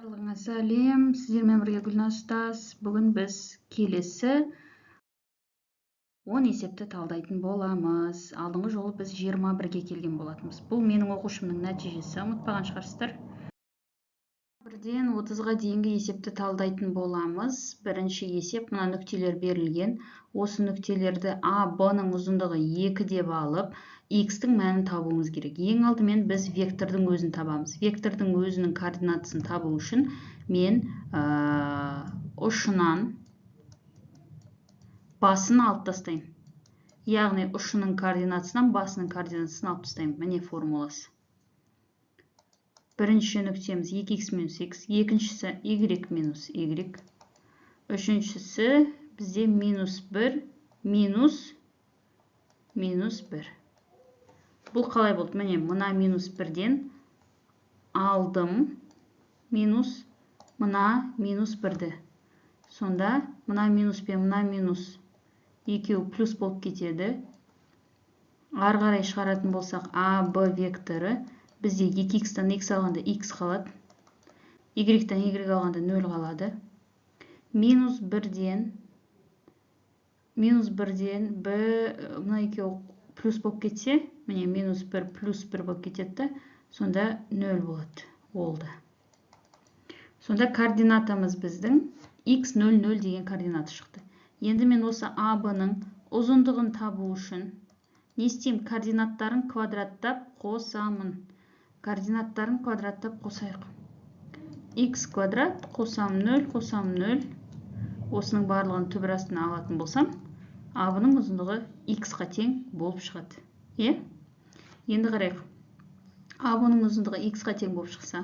Барлығыңа сәлем, сіздермен бірге Гүлназ ұстаз. Бүгін біз келесі 10 есепті талдайтын боламыз. Алдыңғы жолы біз 21-ге келген болатынбыз. Бұл менің оқушымның нәтижесі, ұмытпаған шығарсыздар. 1-ден 30-ға дейінгі есепті талдайтын боламыз. Бірінші есеп, мына нүктелер берілген. Осы нүктелерді А, Б-ның ұзындығы 2 деп алып, X-тің мәнін табуымыз керек. Ең алдымен біз вектордың өзін табамыз. Вектордың өзінің координатысын табу үшін мен ұшынан басын алып тастаймын. Яғни ұшының координатысынан басының координатысын алып тастаймын. Міне формуласы. Бірінші нүктеміз 2x минус x, екіншісі y минус y, үшіншісі бізде минус 1 минус 1. Бұл қалай болды? Міне, мына минус 1-ден алдым минус мына минус 1-ді. Сонда мына минус пен мына минус екеуі плюс болып кетеді. Ары қарай шығаратын болсақ, А, Б векторы бізде 2x-тан x алғанда x қалады. Y-тан y алғанда 0 қалады. Минус 1-ден мына екеуі плюс болып кетсе, міне минус 1 плюс 1 болып кетеді, сонда 0 болады. Олды. Сонда координатамыз біздің x 0, 0 деген координаты шықты. Енді мен осы А, Б-ның ұзындығын табу үшін не істеймін? Координаттарын квадраттап қосамын. Координаттарын квадраттап қосайық. X квадрат қосам 0, қосам 0. Осының барлығын түбір астына алатын болсам, А, Б-ның ұзындығы x-қа тең болып шығады. Енді қарайық. А, Б-ның ұзындығы x-қа тең болып шықса,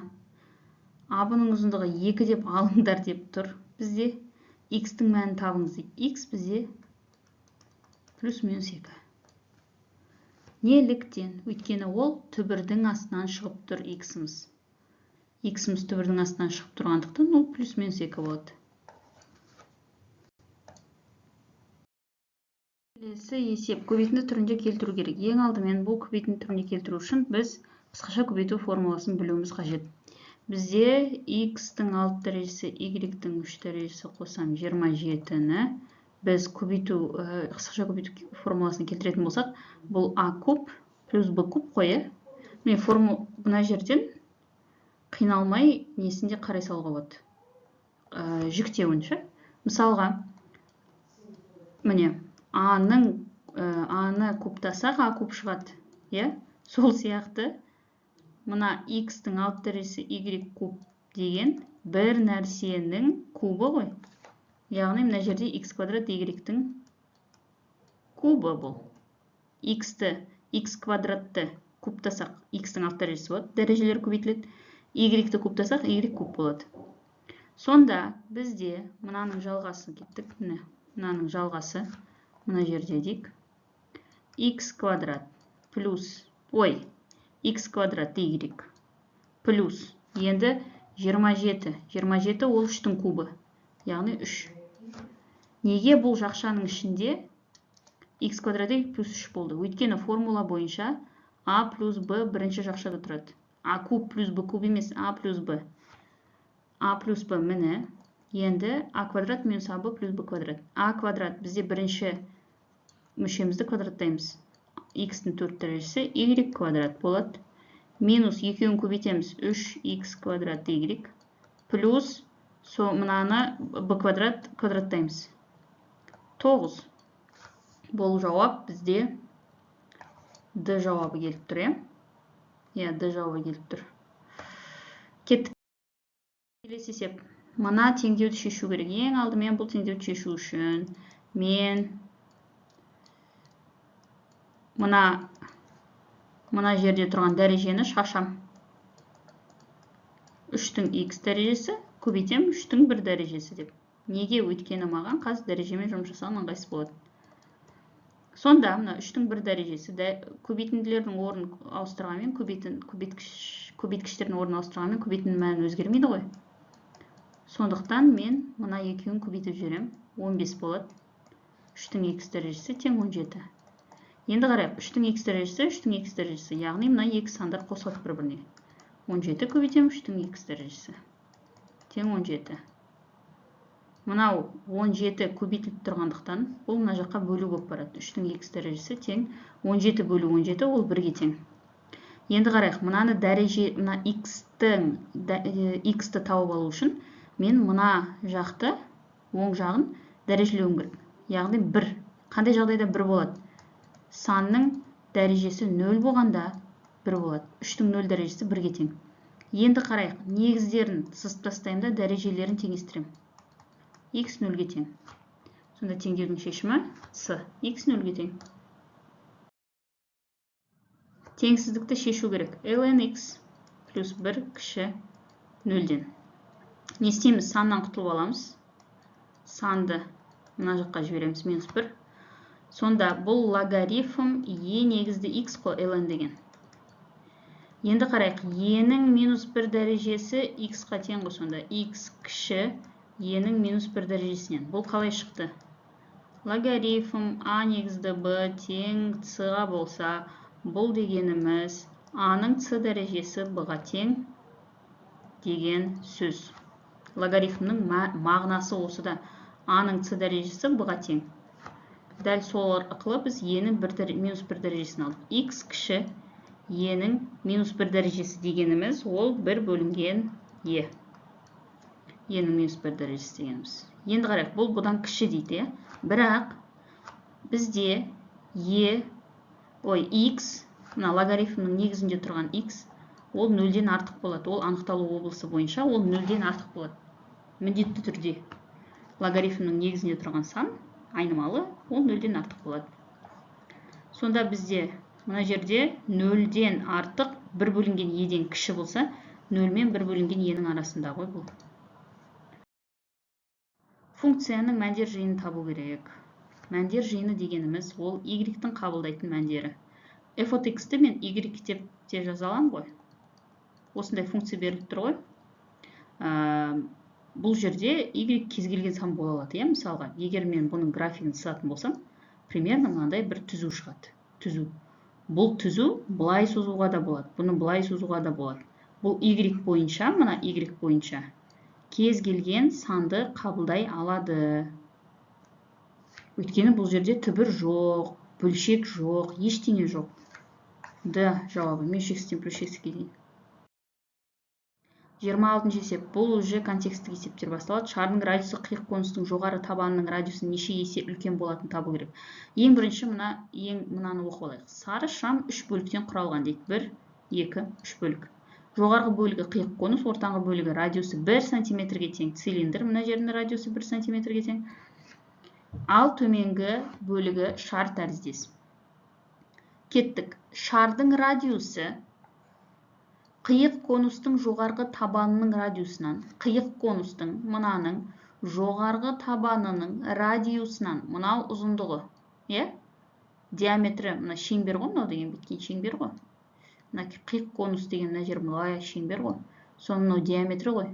А, Б-ның ұзындығы 2 деп алыңдар деп тұр. Бізде x-тің мәнін табыңыз дейді. X бізде плюс минус 2. Неліктен? Өйткені ол түбірдің астынан шығып тұр x-іміз. X-іміз түбірдің астынан шығып тұрғандықтан ол плюс минус 2 болады. Келесі есеп көбейтінді түрінде келтіру керек. Ең алдымен бұл көбейтінді түрінде келтіру үшін біз қысқаша көбейту формуласын білуіміз қажет. Бізде x-тің 6 дәрежесі, y-тің 3 дәрежесі қосам 27-ні біз қысқаша көбейту формуласын келтіретін болсақ, бұл a куб плюс b куб қойы. Міне бұна жерден қиналмай несінде қарай салуға болады. Жүктеуінші. Мысалға, міне аны кубтасақ, а куб шығады. Сол сияқты мына x-тің 6 дәрежесі y куб деген бір нәрсенің кубы ғой. Яғни мына жерде x квадрат y-тің кубы бұл. X квадратты кубтасақ, x-тің 6 дәрежесі болады. Дәрежелер көбейтіледі. Y-ті кубтасақ, y куб болады. Сонда бізде мынаның жалғасы кеттік. Мынаның жалғасы мына жерде дейік. X квадрат плюс, x квадрат y плюс, енді 27. 27 ол 3-тің кубы, яғни 3. Неге бұл жақшаның ішінде x квадрат y плюс 3 болды? Өйткені формула бойынша a плюс b бірінші жақшада тұрады. a куб плюс b куб емес, a плюс b. a плюс b міне. Енді a квадрат минус ab плюс b квадрат. a квадрат бізде бірінші мүшемізді квадраттаймыз. X-тің 4 дәрежесі y квадрат болады. Минус екеуін көбейтеміз 3x квадрат y плюс мынаны b квадрат квадраттаймыз. 9. Бұл жауап бізде D жауабы келіп тұр. D жауабы келіп тұр. Кеттік. Келесі есеп. Мына теңдеуді шешу керек. Ең алдымен бұл теңдеуді шешу үшін мен мына жерде тұрған дәрежені шашам. 3-тің x дәрежесі көбейтем 3-тің 1 дәрежесі деп. Неге? Өйткені маған қазір дәрежемен жұмыс жасаған ыңғайсыз болады. Сонда мына 3-тің 1 дәрежесі көбейтінділердің орнын ауыстырғанмен, көбейткіштердің орнын ауыстырғанмен көбейтіндің мәні өзгермейді ғой. Сондықтан мен мына екеуін көбейтіп жіберем. 15 болады. 3-тің x дәрежесі тең 17. Енді қарайық, 3-тің x дәрежесі, 3-тің x дәрежесі. Яғни мына екі сандар қосылады бір-біріне. 17 көбейтем 3-тің x дәрежесі. тең 17. Мынау 17 көбейтіліп тұрғандықтан, бұл мына жаққа бөлу болып барады. 3-тің x дәрежесі тең 17 бөлу 17, ол 1-ге тең. Енді қарайық, мынаны дәреже, мына x-ті тауып алу үшін, мен мына жақты, оң жағын дәрежелеуім керек. Яғни 1. Қандай жағдайда 1 болады? Санның дәрежесі 0 болғанда 1 болады. 3-тің 0 дәрежесі 1-ге тең. Енді қарайық, негіздерін сызып тастаймын да дәрежелерін теңестіремін. X 0-ге тең. Сонда теңдеудің шешімі С. X 0-ге тең. Теңсіздікті шешу керек. ln x плюс 1 кіші 0-ден. Не істейміз? Саннан құтылып аламыз. Санды мына жаққа жібереміз, минус 1. Сонда бұл логарифм e негізді x қой, ln деген. Енді қарайық, e-нің минус 1 дәрежесі x-қа тең ғой, сонда x кіші e-нің минус 1 дәрежесінен. Бұл қалай шықты? Логарифм a негізді b тең c-ға болса, бұл дегеніміз a-ның c дәрежесі b-ға тең деген сөз. Логарифмнің мағынасы осыда. a-ның c дәрежесі b-ға тең. Дәл сол арқылы біз e-нің минус 1 дәрежесін алдық. x кіші e-нің минус 1 дәрежесі дегеніміз, ол 1 бөлінген e. e-нің минус 1 дәрежесі дегеніміз. Енді қарайық, бұл бұдан кіші дейді. Бірақ бізде x, мына логарифмнің негізінде тұрған x, ол 0-ден артық болады. Ол анықталу облысы бойынша, ол 0-ден артық болады. Міндетті түрде логарифмнің негізінде тұрған сан, айнымалы, ол 0-ден артық болады. Сонда бізде мына жерде 0-ден артық 1 бөлінген e-ден кіші болса, 0 мен 1 бөлінген e-нің арасында ғой бұл. Функцияның мәндер жиынын табу керек. Мәндер жиыны дегеніміз, ол y-тің қабылдайтын мәндері. f от x-ті мен y деп те жаза аламын ғой. Осындай функция беріліп тұр ғой. Бұл жерде y кез келген сан бола алады. Мысалға, егер мен бұның графигін сызатын болсам, примерно мынандай бір түзу шығады. Түзу. Бұл түзу былай созуға да болады. Бұны былай созуға да болады. Бұл y бойынша, мына y бойынша кез келген санды қабылдай алады. Өйткені бұл жерде түбір жоқ, бөлшек жоқ, ештеңе жоқ. Да, жауабы минус x-тен плюс x-ке дейін. 26-шы есеп. Бұл уже контексттік есептер басталады. Шардың радиусы қиық конустың жоғары табанының радиусы неше есе үлкен болатын табу керек. Ең бірінші мынаны оқып алайық. Сары шам 3 бөліктен құралған дейді. 1, 2, 3 бөлік. Жоғарғы бөлігі қиық конус, ортаңғы бөлігі радиусы 1 сантиметрге тең цилиндр. Мына жерінің радиусы 1 сантиметрге тең. Ал төменгі бөлігі шар тәріздес. Кеттік. Шардың радиусы қиық конустың жоғарғы табанының радиусынан, қиық конустың мынаның жоғарғы табанының радиусынан, мынау ұзындығы, диаметрі, мына шеңбер ғой, мынау деген біткен шеңбер ғой. Мына қиық конус деген мына жер мынау шеңбер ғой. Соның мынау диаметрі ғой.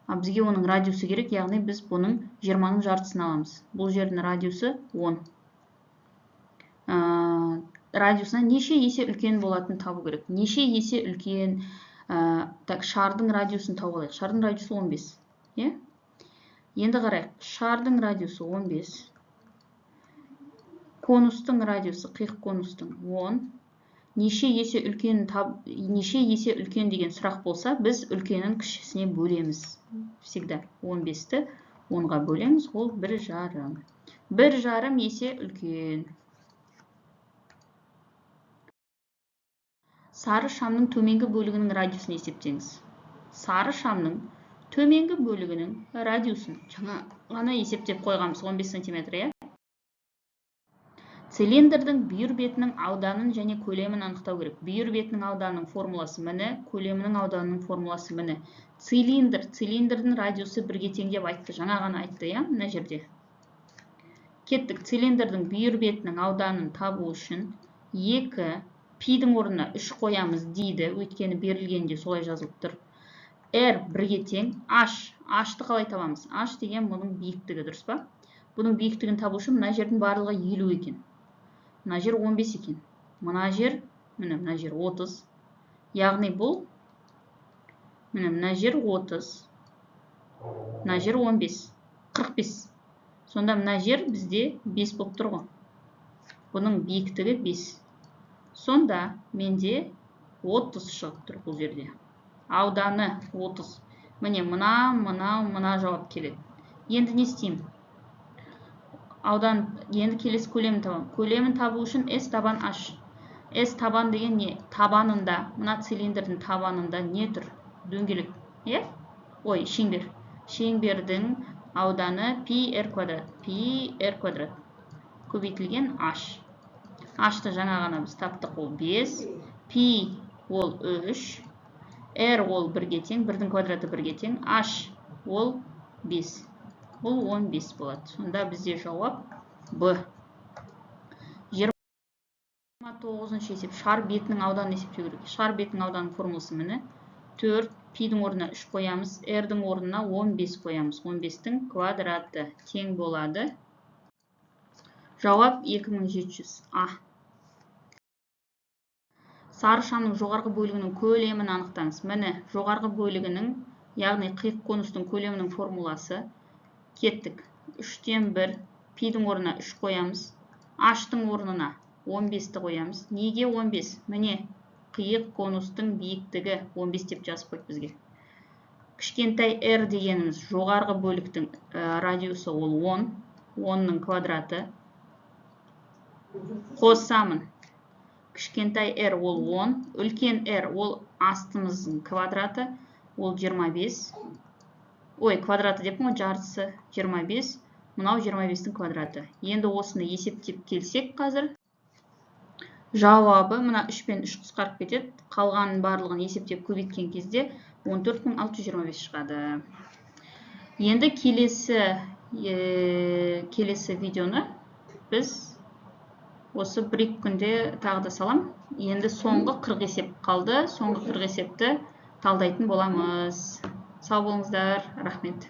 Бізге оның радиусы керек, яғни біз бұның 20-ның жартысын аламыз. Бұл жердің радиусы 10. Радиусына неше есе үлкен болатын табу керек. Неше есе үлкен, шардың радиусын тауып алайық. Шардың радиусы 15. Енді қарайық. Шардың радиусы 15. Конустың радиусы, қиық конустың 10. Неше есе үлкен деген сұрақ болса, біз үлкенін кішісіне бөлеміз. Всегда 15-ті 10-ға бөлеміз, ол 1,5. 1,5 есе үлкен. Сары шамның төменгі бөлігінің радиусын есептеңіз. Сары шамның төменгі бөлігінің радиусын жаңа ғана есептеп қойғанбыз, 15 сантиметр. Цилиндрдің бүйір бетінің ауданын және көлемін анықтау керек. Бүйір бетінің ауданының формуласы міні, көлемінің ауданының формуласы міні. Цилиндрдің радиусы 1-ге тең деп айтты. Жаңа ғана айтты, мына жерде. Кеттік. Цилиндрдің бүйір бетінің ауданын табу үшін 2 пидің орнына 3 қоямыз дейді. Өйткені берілгенде солай жазылып тұр. R 1-ге тең. H-ты қалай табамыз? H деген бұның биіктігі, дұрыс па? Бұның биіктігін табу үшін мына жердің барлығы 50 екен. Мына жер 15 екен. Мына жер 30. Яғни бұл мына жер 30. Мына жер 15, 45. Сонда мына жер бізде 5 болып тұр ғой. Бұның биіктігі 5. Сонда менде 30 шығып тұр бұл жерде. Ауданы 30. Міне мына жауап келеді. Енді не істеймін? Енді келесі көлемін табамын. Көлемін табу үшін S табан H. S табан деген не? Табанында, мына цилиндрдің табанында не тұр? Дөңгелек. Ой, шеңбер. Шеңбердің ауданы πr квадрат. πr квадрат. Көбейтілген H. H-ты жаңа ғана біз таптық, ол 5. Π ол 3. R ол 1-ге тең, 1-дің квадраты 1-ге тең. H ол 5. Ол 15 болады. Сонда бізде жауап Б. 29-шы есеп. Шар бетінің ауданын есептеу керек. Шар бетінің ауданының формуласы міне. 4, пи-дің орнына 3 қоямыз, r-дің орнына 15 қоямыз. 15-дің квадраты тең болады. Жауап 2700. А. Сары шамның жоғарғы бөлігінің көлемін анықтаңыз. Міне, жоғарғы бөлігінің, яғни қиық конустың көлемінің формуласы. Кеттік. 3-тен 1, пи-дің орнына 3 қоямыз, h-тың орнына 15-ті қоямыз. Неге 15? Міне, қиық конустың биіктігі 15 деп жазып қойды бізге. Кішкентай r дегеніміз жоғарғы бөліктің радиусы ол 10, 10-ның квадраты. Қосамын. Кішкентай r ол 10, үлкен r ол астымыздың квадраты, ол 25. Ой, квадраты деп мұн жартысы 25, мұнау 25-дің квадраты. Енді осыны есептеп келсек қазір, жауабы мұна 3 пен 3 қысқарып кетеді. Қалғанын барлығын есептеп көбейткен кезде 14625 шығады. Енді келесі видеоны біз осы 1-2 күнде тағы да салам. Енді соңғы 40 есеп қалды. Соңғы 40 есепті талдайтын боламыз. Сау болыңыздар, рахмет.